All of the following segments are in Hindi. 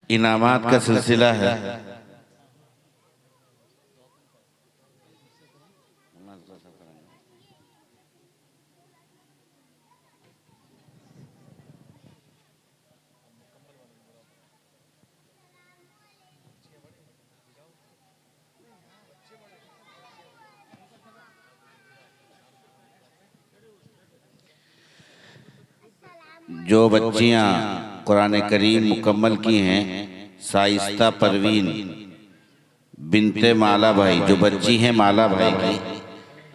इनामात का सिलसिला है। जो बच्चियां कुरान करीम मुकम्मल की हैं, साइस्ता परवीन बिनते माला भाई, जो बच्ची हैं माला भाई की,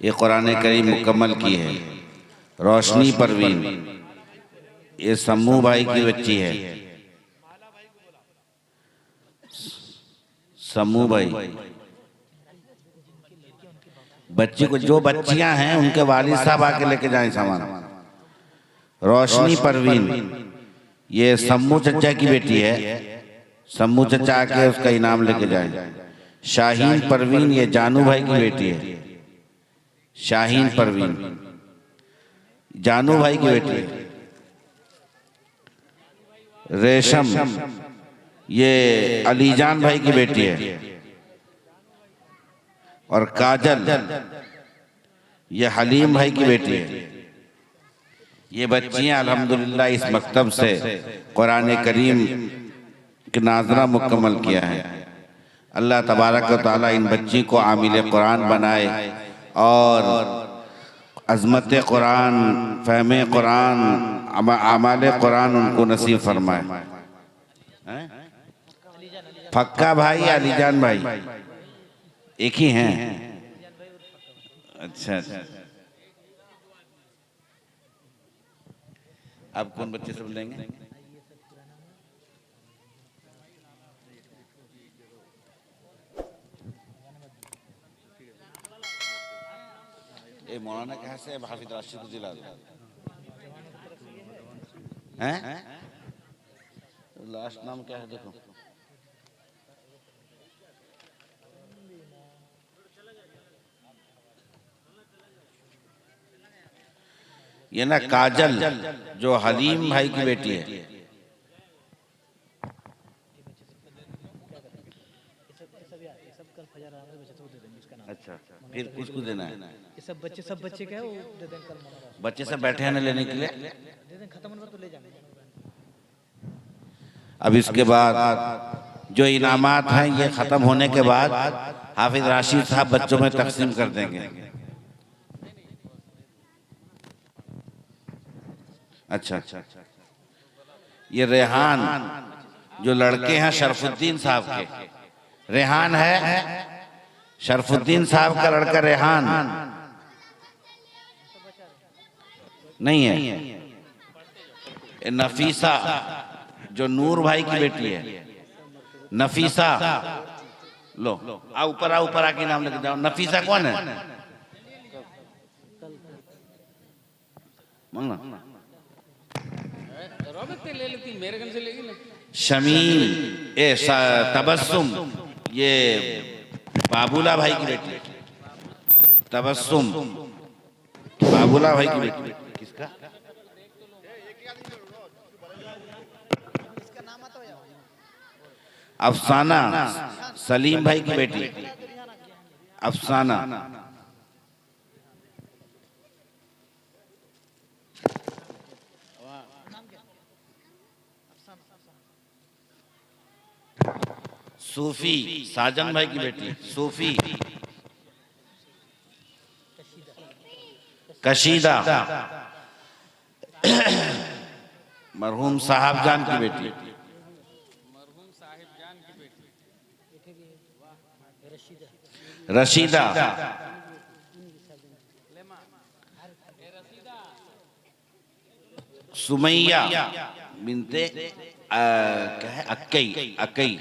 ये कुरान करीम मुकम्मल की है। रोशनी परवीन, ये सम्मू भाई की बच्ची है। सम्मू भाई बच्ची को, जो बच्चियां हैं उनके वालिद साहब आके लेके जाएं सामान। रोशनी परवीन, ये सम्मू चचा की बेटी है। सम्मू चचा आके उसका इनाम लेके जाएं। शाहीन परवीन, ये जानू भाई की बेटी है। शाहीन परवीन जानू भाई की बेटी है। रेशम, ये अलीजान भाई की बेटी है। और काजल, ये हलीम भाई की बेटी है। ये बच्चियां अल्हम्दुलिल्लाह इस मकतब से कुरान करीम की नाज़रा मुकम्मल किया है। अल्लाह तबारक व तआला इन बच्ची को आमिल कुरान बनाए और अज़मत कुरान, फ़हमे कुरान, आमाल कुरान उनको नसीब फरमाए। फक्का भाई, अलीजान भाई एक ही हैं? अच्छा अच्छा। अब कौन बच्चे सब लेंगे? ये मौलाना कहाँ से है? हाफिज राशिद को दिला दो। हैं? लास्ट नाम क्या है देखो। ये ना काजल, जो हलीम भाई की बेटी है। अच्छा, फिर किसको देना है? ये सब बच्चे क्या है वो दे दें कल मना। बच्चे सब बैठे हैं ना लेने के लिए। दे दें, खत्म होने पर तो ले जाएंगे। अब इसके बाद जो इनामात हैं ये खत्म होने के बाद हाफिज राशिद साहब बच्चों में तकसीम कर देंगे। अच्छा अच्छा। ये रेहान, जो लड़के हैं शरफुद्दीन साहब के, रेहान है शरफुद्दीन साहब का लड़का रेहान नहीं है। ये नफीसा, जो नूर भाई की बेटी है। नफीसा, लो आ ऊपर, ऊपर आके नाम लेके जाओ। नफीसा कौन है? मंगना ले लेती, मेरे गन से लेगी ना। शमीम, तबस्सुम, ये बाबूला भाई की बेटी। तबस्सुम बाबूला भाई की बेटी। किसका? अफसाना, सलीम भाई की बेटी अफसाना। सूफी, साजन भाई की बेटी सूफी। कशीदा, मरहूम साहब जान की बेटी। रशीदा, सुमैया बिनते क्या है, अक्कई, अक्कई।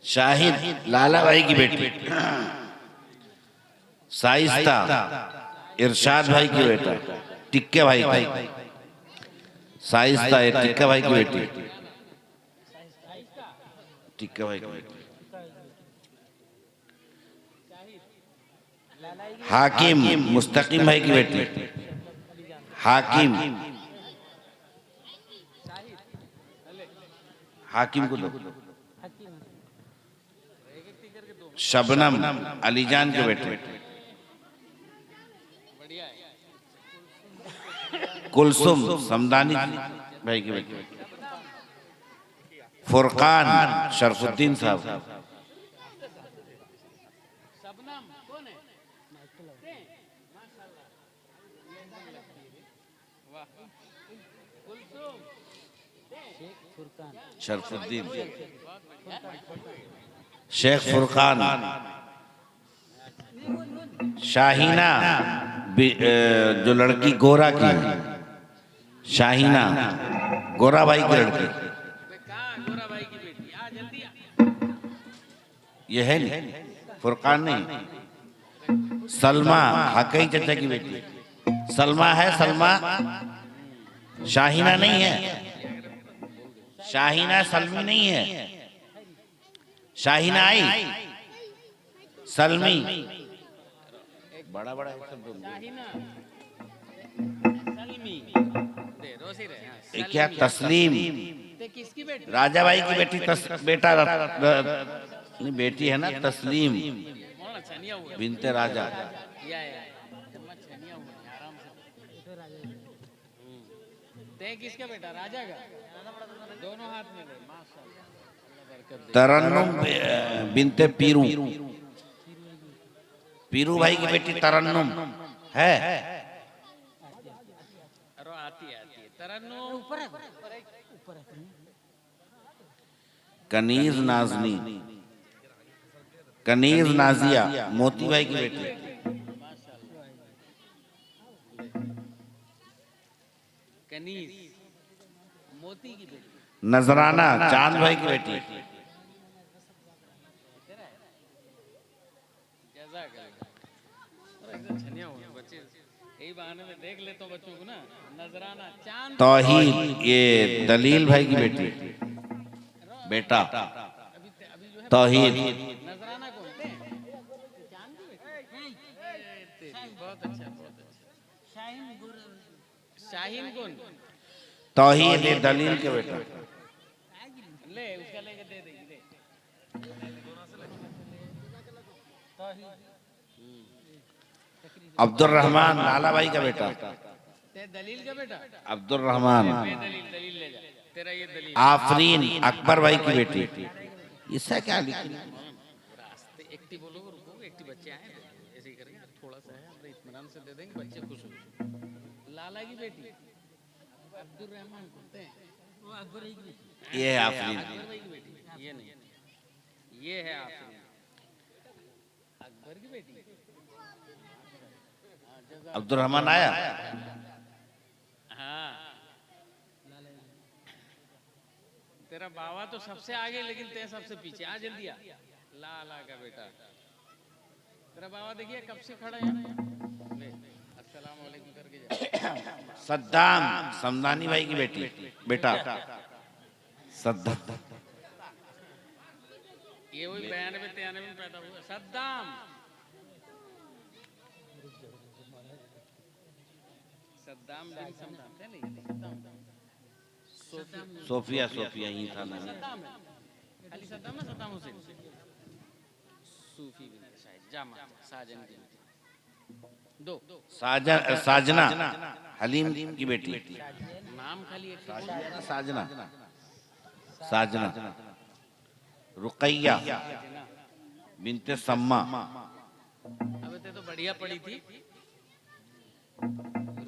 शाहिद लाला भाई की बेटी। साइस्ता, इरशाद भाई की बेटा, टिक्के भाई की। साइस्ता, टिक्का भाई की बेटी। टिक्का भाई की बेटी। हाकिम, मुस्तकीम भाई की बेटी। हाकिम, हाकिम को दो। शबनम अलीजान के बेटे। कुलसुम समदानी भाई के बेटे। फुरकान शरफुद्दीन साहब। शरफुद्दीन शेख फुरकान। शाहीना जो लड़की गोरा की, शाहीना गोरा भाई की लड़की, ये है नहीं, फुरकान नहीं। सलमा हकई चचा की बेटी। सलमा है, सलमा शाहीना नहीं है। शाहीना सलमी नहीं है। शाहीना आई, सलमी बड़ा बड़ा है सब दोनों। ये क्या तस्लीम राजा भाई की बेटी। बेटा नहीं, बेटी है ना तस्लीम बिनते राजा। किसका बेटा? राजा का। दोनों हाथ में ले। तरन्नुम बिनते पीरू। पीरू भाई की बेटी तरन्नुम है। आती है तरन्नुम। ऊपर है। कनीज नाजनी, कनीज नाजिया मोती भाई की बेटी। कनीज मोती की बेटी। नजराना चांद भाई की बेटी। यही बहाने में देख लेता हूँ बच्चों को ना। नजराना चांद। तौहीद ये दलील भाई की बेटी बेटा। तौहीद नजराना कौन थे? चांद की बेटी। बहुत अच्छा, बहुत अच्छा। शाहीन कौन? तौहीद ये दलील के बेटा। ले उसका लेके दे देंगे। अब्दुल रहमान लाला भाई का बेटा। दलील का बेटा अब्दुल रहमान। दलील ले जा। तेरा ये दलील। आफरीन अकबर भाई की बेटी। इससे क्या लिखा? रास्ते एकटी बोलो, रुको, एकटी बच्चे आए ऐसे ही करेंगे। थोड़ा सा है, हम इत्मीनान से दे देंगे, बच्चे खुश हो। लाला की बेटी अब्दुल रहमान बोलते हैं। वो अकबर की बेटी। ये है आफरीन। अकबर भाई की बेटी। ये नहीं, ये है आफरीन अकबर की बेटी। अब्दुल रहमान आया। हाँ, तेरा बाबा तो सबसे आगे, लेकिन ते सबसे पीछे। आ जल्दी आ। लाला का बेटा। तेरा बाबा देखिए कब से खड़ा है। अस्सलाम वालेकुम करके जा। सद्दाम समदानी भाई की बेटी बेटा। सद्दाम ये वही 92-93 में पैदा हुआ सद्दाम। सद्दाम बिन सद्दाम थे नहीं, सोफिया सोफिया ही था ना। सद्दाम है, अली सद्दाम ना, सद्दाम हुसैन। सूफी बिन शायद जामा साजन की दो। साजना हलीम की बेटी। नाम खाली एक साजना साजना। रुकैया बिनते सम्मा। अब ते तो बढ़िया पड़ी थी।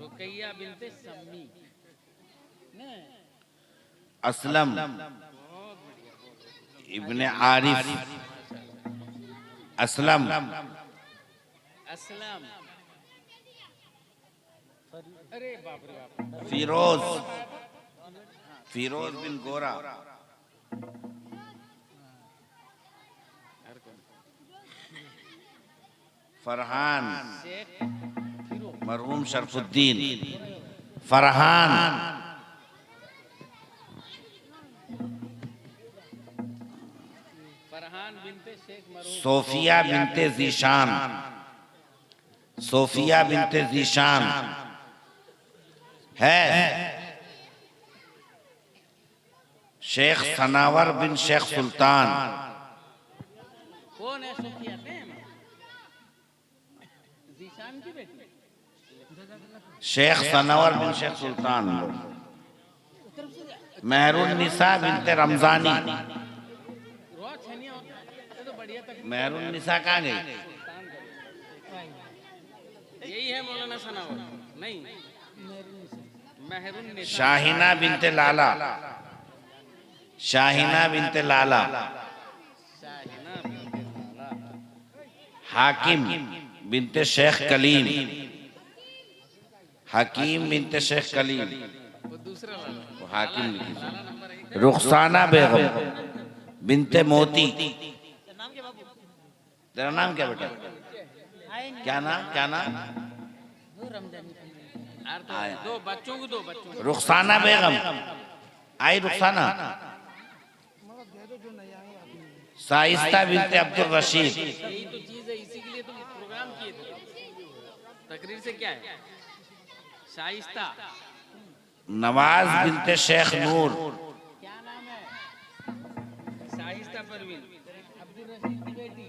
रुकैया बिनते सम्मी। असलम इब्ने आरिफ। असलम असलम। अरे बाप रे बाप। फिरोज फिरोज बिन गोरा। फरहान मरहूम शरफुद्दीन। फरहान फरहान बिनते शेख मरहूम। सोफिया बिनते जीशान। सोफिया बिनते जीशान है। शेख सनावर बिन शेख सुल्तान। कौन है सुखिया जीशान की बेटी? शेख सनावर बिन शेख सुल्तान। मेहरुन्निसा बिनते रमजानी। मेहरुन्निसा कहाँ गई? यही है मौलाना सनावर नहीं? मेहरुन्निसा। शाहिना बिनते लाला। शाहिना बिनते लाला। हाकिम बिनते शेख कलीम। हकीम बिनते शेख कलीम। वो दूसरा लाला, वो हाकिम लिखी। लाला नंबर 1। रुखसाना बेगम बिनते मोती। तेरा नाम क्या बेटा? क्या नाम, क्या नाम? दो बच्चों को, दो बच्चों को। रुखसाना बेगम आई। रुखसाना। साइस्ता बिनते अब्दुल रशीद। यही तो चीज है, इसी के लिए तो प्रोग्राम किए थे। तकरीर से क्या है? शाइस्ता। नवाज बिनते शेख नूर। क्या नाम है? शाइस्ता परवीन, अब्दुल रशीद की बेटी।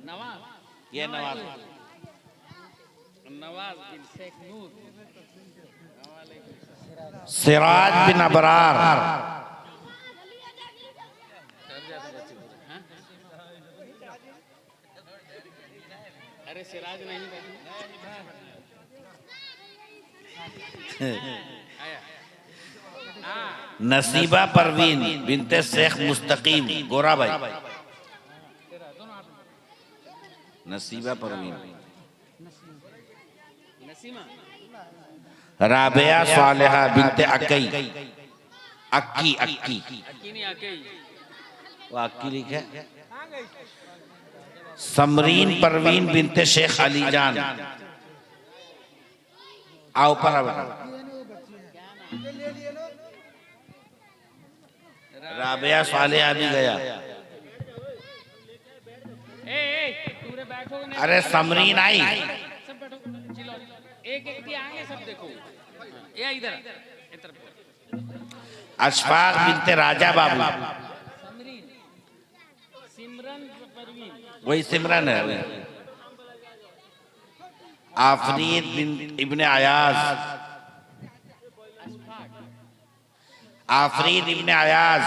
नवाज, ये नवाज। नवाज बिन शेख नूर। सिराज बिन अबरार। अरे सिराज नहीं नसीबा परवीन बिनते शेख मुस्तकीम। गोरा भाई। नसीबा परवीन। नसीमा। राबिया सालेहा बिनते अक्की। अक्की अक्की अक्की नहीं अक्की। वो अक्की लिखे। समरीन परवीन बिनते शेख अली जान। आओ पर आओ। राबिया सालेहा भी गया। पूरे बैठोगे नहीं? अरे समरीन आई। सब बैठो, चिल्लाओ। एक एक की आएंगे सब, देखो ये इधर इधर। अशफाक बिनते राजा बाबू। समरीन, सिमरन परवीन। वही सिमरन है। आफरीद बिन इब्न अयाज। आफरीद इब्न अयाज।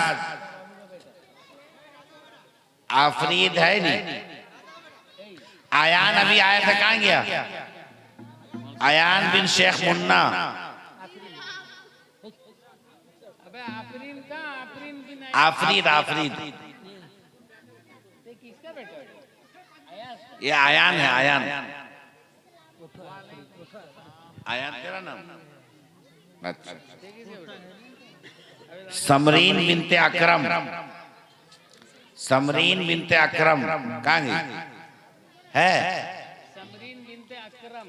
आफरीद है नहीं। आयान अभी आया था, कहाँ गया? आयान बिन शेख मुन्ना। अबे आफरीन का, आफरीन बिन आफरीद। आफरीद किसका बेटा है? अयाज। ये आयान है। आयान। आयान तेरा नाम? अच्छा। समरीन बिनते अकरम। समरीन बिनते अकरम कहाँ गई है? समरीन बिनते अकरम।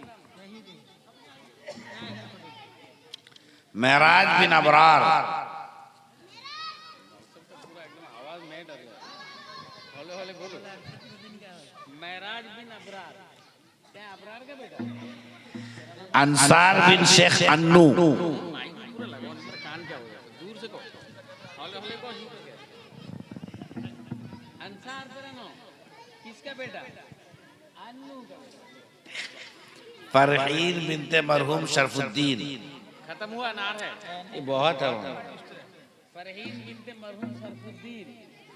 महराज बिन अबरार। आवाज में डर गया। हौले हौले बोलो। महराज बिन अबरार। क्या अबरार का बेटा? अंसार बिन शेख अन्नू। माइक पूरा लगाओ, इस पर कान क्या हो गया? दूर से कहो, हौले हौले कहो। ही तो क्या? अंसार तेरा नाम किसका बेटा? अन्नू का बेटा। फरहीन बिनते मरहूम शरफुद्दीन। खत्म हुआ, नार है। ये बहुत है। फरहीन बिनते मरहूम शरफुद्दीन।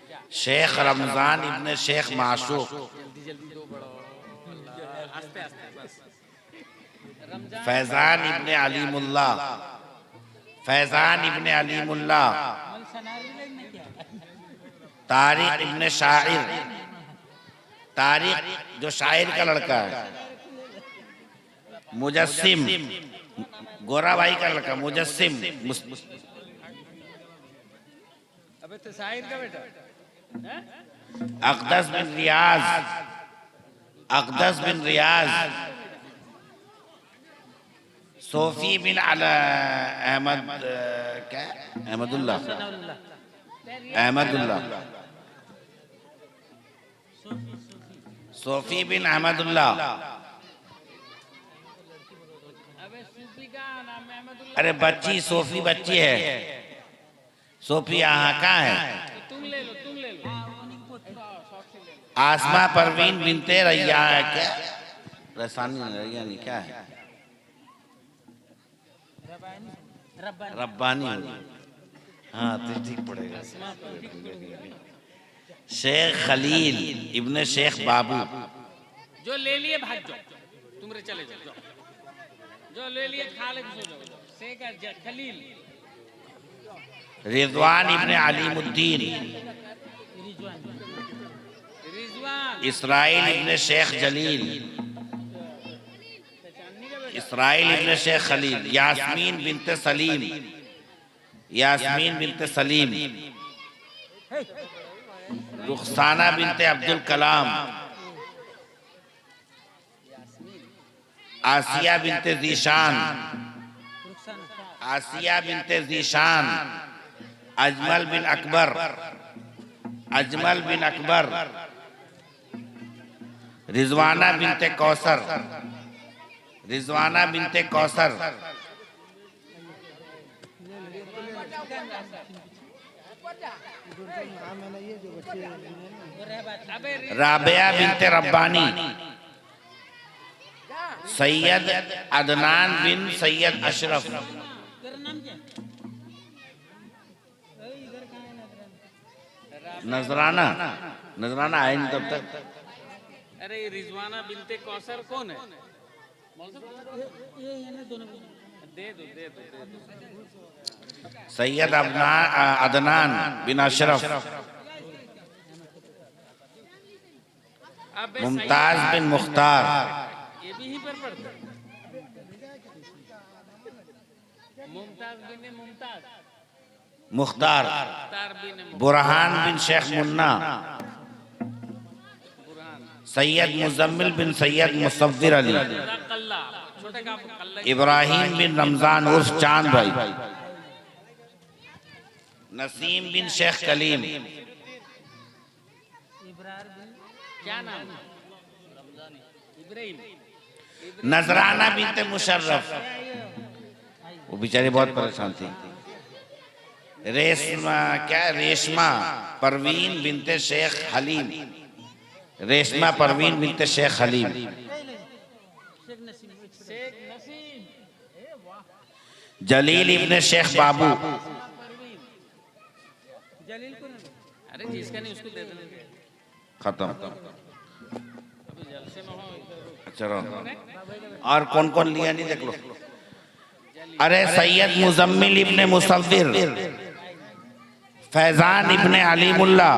क्या? शेख रमजान इब्न शेख माशूक। जल्दी जल्दी दो बढ़ाओ, आस्ते आस्ते बस। रमजान फैजान इब्न अलीमुल्ला। फैजान इब्न अलीमुल्ला। तारिक इब्न शाइर। तारिक जो शायर का लड़का है। मुजस्सिम गोरा भाई का लड़का मुजस्सिम। अबे तो शाहिद का बेटा है? अक़दस बिन रियाज। अक़दस बिन रियाज। सोफी बिन अहमद। क्या? अहमदुल्लाह। अहमदुल्लाह। सोफी बिन अहमदुल्लाह। अबे सूफी का नाम है अहमदुल्ला। अरे बच्ची सोफी बच्ची है, सोफी यहाँ कहाँ है? तुम ले लो, तुम ले लो। आसमा परवीन बिनते रैया है क्या? रसानी रैया नहीं, क्या है? रब्बानी होगी। हाँ तो ठीक पड़ेगा। शेख खलील इब्ने शेख बाबू। जो ले लिए भाग जाओ, तुमरे चले जाओ, जाओ। जो ले लिए खा ले, सो जाओ। शेख खलील। रिजवान इब्ने अलीमुद्दीन। रिजवान। इसराइल इब्ने शेख जलील। इसराइल इब्ने शेख खलील। यास्मीन बिनते सलीम। यास्मीन बिनते सलीम। रुखसाना बिनते अब्दुल कलाम। आसिया बिनते जीशान। आसिया बिनते जीशान। अजमल बिन अकबर। अजमल बिन अकबर। रिजवाना बिनते कौसर। रिजवाना बिनते कौसर। राबिया बिनते रब्बानी। सैयद अदनान बिन सैयद अशरफ। नजराना, नजराना आए नहीं तब तक। अरे रिजवाना बिनते कौसर कौन है? दे दो, दे दो, दे दो। सैयद अदनान बिन अशरफ। मुमताज बिन मुख्तार। ये भी यहीं पर पढ़ता है। मुमताज बिन मुमताज। मुख्तार। मुख्तार बिन बुरहान बिन शेख मुन्ना। सैयद मुजम्मिल बिन सैयद मुसव्विर अली। कल्ला, छोटे का कल्ला। इब्राहिम बिन रमजान उर्फ चांद भाई। नसीम बिन शेख कलीम। क्या नाम? इब्राहिम। नजराना बिनते मुशर्रफ। वो बेचारी बहुत परेशान थी। रेशमा, क्या रेशमा परवीन बिनते शेख हलीम। रेशमा परवीन बिनते शेख हलीम। जलील इब्ने शेख बाबू। अरे जिसका नहीं उसको दे देना। खत्म। अभी जलसे में हो। अच्छा रहो। और कौन कौन लिया नहीं देख लो। अरे सैयद मुजम्मिल इब्ने मुसव्विर। फैजान इब्ने अलीमुल्ला।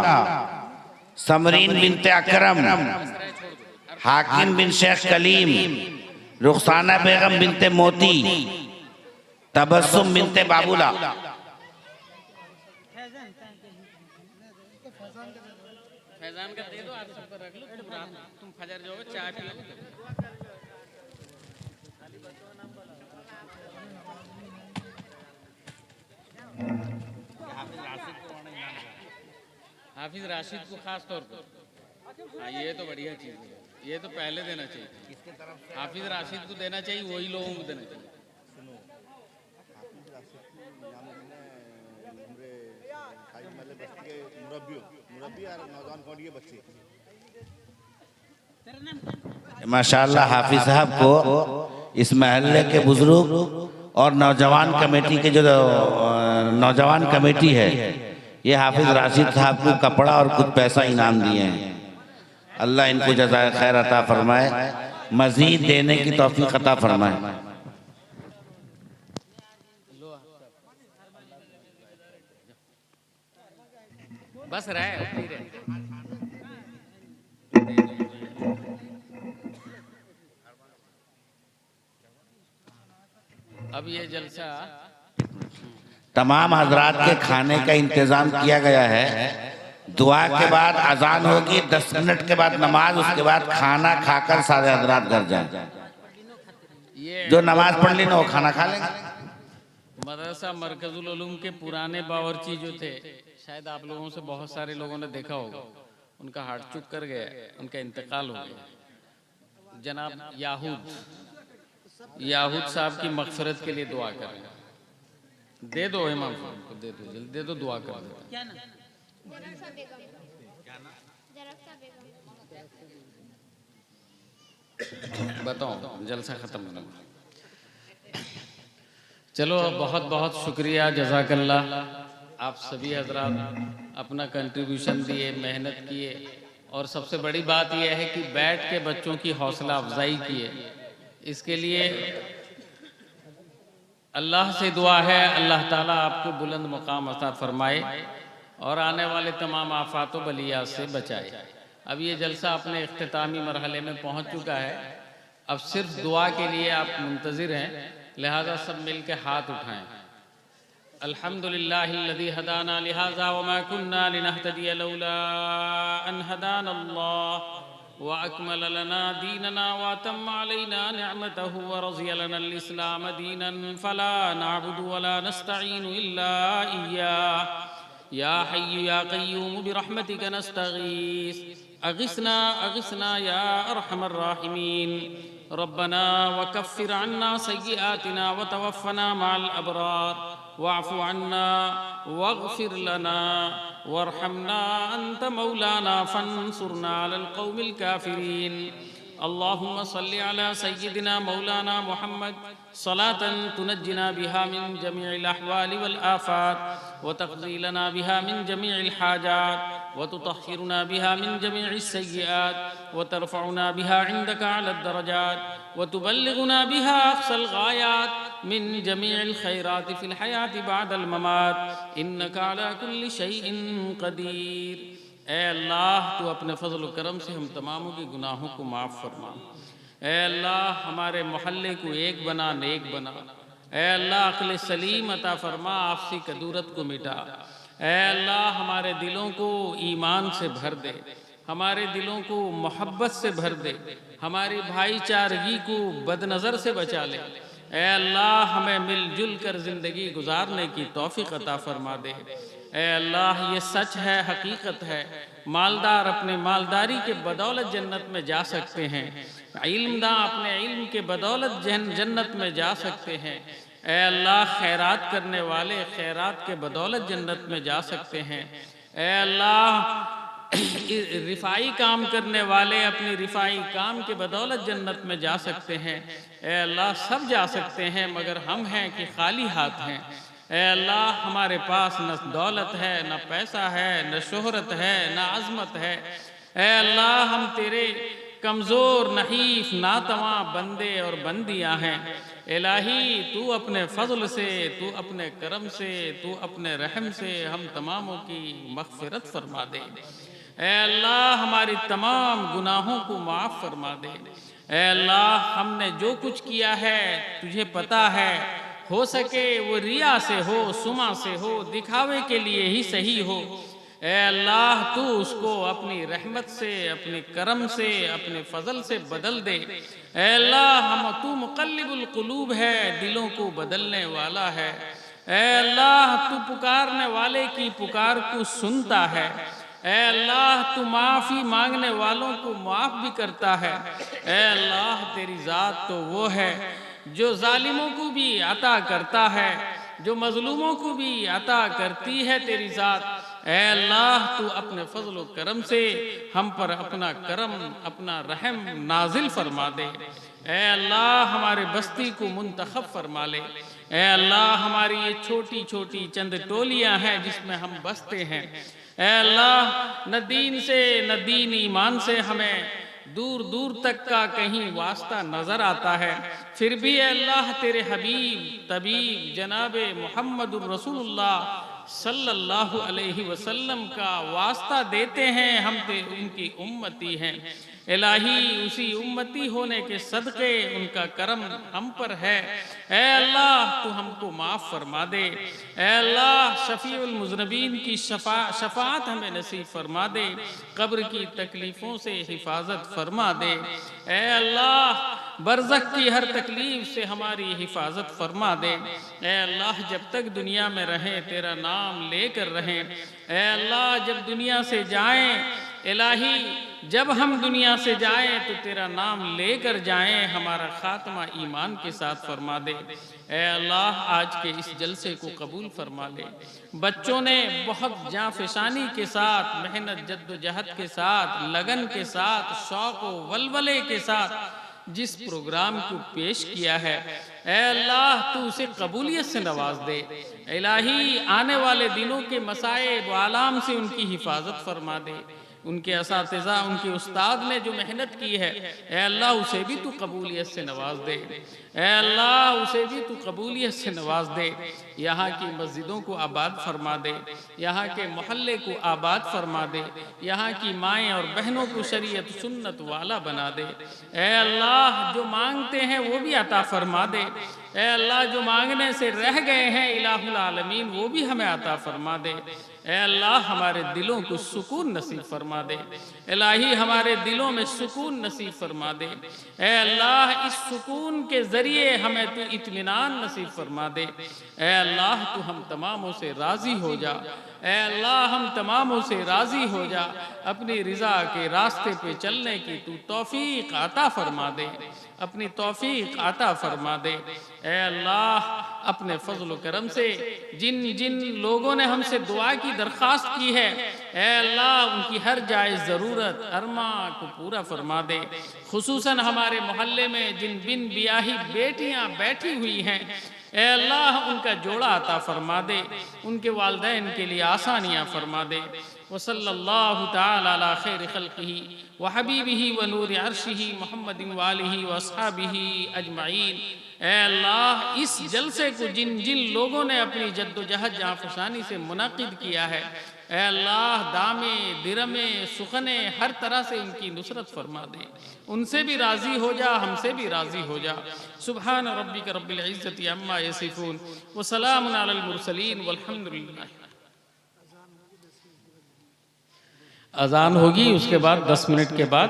समरीन बिनते अकरम। हाकिम बिन शेख कलीम। रुखसाना बेगम बिनते मोती। तबस्सुम बिनते बाबूला। फैजान का दे दो, आप सब पर रख लो। तुम फजर जाओगे, चाय पी लो। हाफिज राशिद को खास तौर पर। हाँ, ये तो बढ़िया चीज़ है। ये तो पहले देना चाहिए। हाफिज राशिद को देना चाहिए, वही लोगों को देना चाहिए। माशाअल्लाह हाफिज साहब को इस महल्ले के बुजुर्ग और नौजवान कमेटी के जो नौजवान कमेटी है, ये हाफिज राशिद साहब को कपड़ा और कुछ पैसा इनाम दिए हैं। अल्लाह इनको जज़ाए खैर अता फरमाए, मजीद देने की तौफीक अता फरमाए। बस रहे। अब ये जलसा तमाम हजरात के खाने का इंतजाम किया गया है। दुआ के बाद अजान होगी, 10 मिनट के बाद नमाज, उसके बाद खाना खाकर सारे हजरात घर जाएं। जो नमाज पढ़ ली ना वो खाना खा लेंगे। मदरसा मरकजुल उलूम के पुराने बावर्ची जो थे, शायद आप लोगों से बहुत सारे लोगों ने देखा होगा, उनका हार्ट चुक कर गया, उनका इंतकाल हो गया। जनाब याहूद याहूद साहब की मगफिरत के लिए दुआ करें। दे दो इमाम साहब को, दे दो जल्दी, दे दो, दुआ कर दो। क्या ना बताओ जलसा खत्म होने में। चलो बहुत बहुत शुक्रिया, जज़ाकल्लाह। आप सभी हजरात अपना कंट्रीब्यूशन दिए, मेहनत किए, और सबसे बड़ी बात यह है कि बैठ के बच्चों की हौसला अफजाई किए। इसके लिए अल्लाह से दुआ है अल्लाह ताला आपको बुलंद मुकाम अता फरमाए और आने वाले तमाम आफात व बलियात से बचाए। अब ये जलसा अपने इख्तितामी मरहले में पहुंच चुका है। अब सिर्फ दुआ के लिए आप मुंतज़िर हैं, लिहाजा सब मिल के हाथ उठाएं। अल्हम्दुलिल्लाहिल्लज़ी हदाना लिहाज़ा व मा कुन्ना लिनहतदिया लौला अन हदानल्लाह व अकमल लना दीनना व अतम्म अलैना निअमतहु व रज़िया लना अल-इस्लाम दीनन फला नअबुदु व ला नस्तईनु इल्ला इय्याह या हय्यु या क़य्यूम बिरहमतिका नस्तगीस अगिस्ना अगिस्ना या अरहमर राहिमीन रब्बना वकफ्फिर अन्ना सय्यिआतिना व तवफ़्फ़ना मअल अबरार वाफ़ु अन्ना वग़फ़िर लना वरहमना अंत मौलाना फंसुरना अलल क़ौमिल काफ़िरीन। अल्लाहुम्मा सल्लि अला सय्यिदिना मौलाना मुहम्मद सलातन तुनज्जिना बिहा मिन जमीइल अहवालि वल आफ़ात व तक़ज़ी लना बिहा मिन जमीइल हाजात व तुतह्हिरुना बिहा मिन जमीइस सय्यिआत व तरफ़उना बिहा इंदका अलद दरजात व तुबल्लिगुना बिहा अक़सल गायात मिन जमीइल खैरात फ़िल हयाति बअदल ममात इन्नका अला कुल्लि शैइन क़दीर। ए अल्लाह, तू अपने फ़ज़ल व करम से हम तमामों के गुनाहों को माफ़ फरमा। ए अल्लाह, हमारे मोहल्ले को एक बना, नेक बना। ए अल्लाह, अक़ल सलीम अता फरमा, आपसी कदूरत को मिटा। ए अल्लाह, हमारे दिलों को ईमान से भर दे, हमारे दिलों को मोहब्बत से भर दे, हमारी भाईचारगी को बदनज़र से बचा ले। ए अल्लाह, हमें मिलजुल कर ज़िंदगी गुजारने की तौफ़ीक़ अता फरमा दे। ए अल्लाह, ये सच है, हकीकत है, मालदार अपने मालदारी के बदौलत जन्नत में जा सकते हैं, इल्मदां अपने इल्म के बदौलत जन्नत में जा सकते हैं। ए अल्लाह, खैरात करने वाले खैरात के बदौलत जन्नत में जा सकते हैं। ए अल्लाह, रिफाई काम करने वाले अपनी रिफाई काम के बदौलत जन्नत में जा सकते हैं। ए अल्लाह, सब जा सकते हैं मगर हम हैं कि खाली हाथ हैं। ए अल्लाह, हमारे पास न दौलत है, न पैसा है, न शोहरत है, न अज़मत है। ए अल्लाह, हम तेरे कमज़ोर, नहीफ, नातवा बंदे और बंदियाँ हैं। इलाही, तू अपने फ़ज़ल से, तू अपने करम से, तू अपने रहम से हम तमामों की मग़फ़िरत फरमा दे। ए अल्लाह, हमारी तमाम गुनाहों को माफ़ फरमा दे। ए अल्लाह, हमने जो कुछ किया है तुझे पता है, हो सके वो रिया से हो, सुमा से हो, दिखावे के लिए ही सही हो। ए अल्लाह, तू उसको अपनी रहमत से, अपने करम से, अपने फ़ज़ल से बदल दे। ए अल्लाह, हम तू मुक़ल्लिबुल क़ुलूब है, दिलों को बदलने वाला है। ए अल्लाह, तू पुकारने वाले की पुकार को सुनता है। ए अल्लाह, तू माफ़ी मांगने वालों को माफ़ भी करता है। ए अल्लाह, तेरी ज़ात तो वो है जो जालिमों को भी अता करता है, जो मज़लूमों को भी अता करती है तेरी ज़ात। ए अल्लाह, तू अपने फ़ज़ल व करम से हम पर अपना करम, अपना रहम नाजिल फरमा दे। ए अल्लाह, हमारे बस्ती को मुंतखब फरमा ले। ए अल्लाह, हमारी ये छोटी छोटी चंद टोलियाँ हैं जिसमें हम बसते हैं। ए अल्लाह, न दीन से, न दीन ईमान से हमें दूर दूर तक का कहीं वास्ता नज़र आता है, फिर भी अल्लाह तेरे हबीब तबीब जनाबे मुहम्मदुर रसूलुल्लाह सल्लल्लाहु अलैहि वसल्लम का वास्ता देते हैं। हम उनकी उम्मती हैं। इलाही, उसी उम्मती होने के सदक़े उनका करम हम पर है। ए अल्लाह, तू हमको माफ़ फरमा दे। ए अल्लाह, शफ़ीउल मुज़नबीन की शफ़ाअत हमें नसीब फरमा दे। कब्र की तकलीफ़ों से हिफाजत फरमा दे। ए अल्लाह, बरज़ख की हर तकलीफ़ से हमारी हिफाजत फरमा दे। ए अल्लाह, जब तक दुनिया में रहें तेरा नाम लेकर रहें। ए अल्लाह, जब दुनिया से जाएं इलाही जब हम दुनिया से जाएं तो तेरा नाम लेकर जाएं, हमारा खात्मा ईमान के साथ फरमा दे। ऐ अल्लाह आज के इस जलसे को कबूल फरमा ले। बच्चों ने बहुत जांफशानी के साथ, मेहनत जद्दोजहद के साथ, लगन के साथ, शौक व वलवले के साथ जिस प्रोग्राम को पेश किया है, ऐ अल्लाह तू उसे कबूलियत से नवाज दे। इलाही आने वाले दिनों के मसाइब व आलाम से उनकी हिफाजत फरमा दे। उनके असातिज़ा, उनके उस्ताद ने जो मेहनत की है, ऐ अल्लाह उसे भी तू कबूलियत से नवाज दे। ऐ अल्लाह उसे भी तू कबूलियत से नवाज दे। यहाँ की मस्जिदों को आबाद फरमा दे, यहाँ के मोहल्ले को आबाद फरमा दे, यहाँ की माएँ और बहनों को शरीयत सुन्नत वाला बना दे। ऐ अल्लाह जो मांगते हैं वो भी अता फरमा दे। ऐ अल्लाह जो मांगने से रह गए हैं इलाहुल आलमीन वो भी हमें अता फरमा दे। ऐ अल्लाह हमारे दिलों को सुकून नसीब फरमा दे। इलाही हमारे दिलों में सुकून नसीब फरमा दे। ऐ अल्लाह इस सुकून के ज़रिए हमें तू इत्मीनान नसीब फरमा दे। ऐ अल्लाह तू हम तमामों से राज़ी हो जा। ऐ अल्लाह हम तमामों से राज़ी हो जा। अपनी रिज़ा के रास्ते पे चलने की तू तौफीक अता फरमा दे, अपनी तौफीक अता फरमा दे। ऐ अल्लाह अपने फजल करम से जिन जिन लोगों ने हमसे दुआ की दरख्वास्त की है, ऐ अल्लाह उनकी हर जायज़ ज़रूरत अरमा को पूरा फरमा दे। खुसूसन हमारे मोहल्ले में जिन बिन बियाही बेटियां बैठी हुई हैं, ऐ अल्लाह उनका जोड़ा अता फरमा दे, उनके वालिदैन के लिए आसानियाँ फरमा दे। वसल्लल्लाहु तआला अला खैरि खल्क़िही व हबीबिही व नूरि अर्शिही मुहम्मदिन व आलिही व अस्हाबिही अजमईन। ऐ अल्लाह इस जलसे को जिन जिन लोगों ने अपनी जद्दोजहद जांफशानी से मुनक़िद किया है, ऐ अल्लाह दामे दिरमे सुखने हर तरह से इनकी नुसरत फरमा दे। उनसे भी राज़ी हो जा, हमसे भी राज़ी हो जा। सुब्हान रब्बिक रब्बिल इज़्ज़ति अम्मा यसिफून व सलामुन अलल मुरसलीन वल्हम्दुलिल्लाह। अज़ान होगी, उसके बाद 10 मिनट के बाद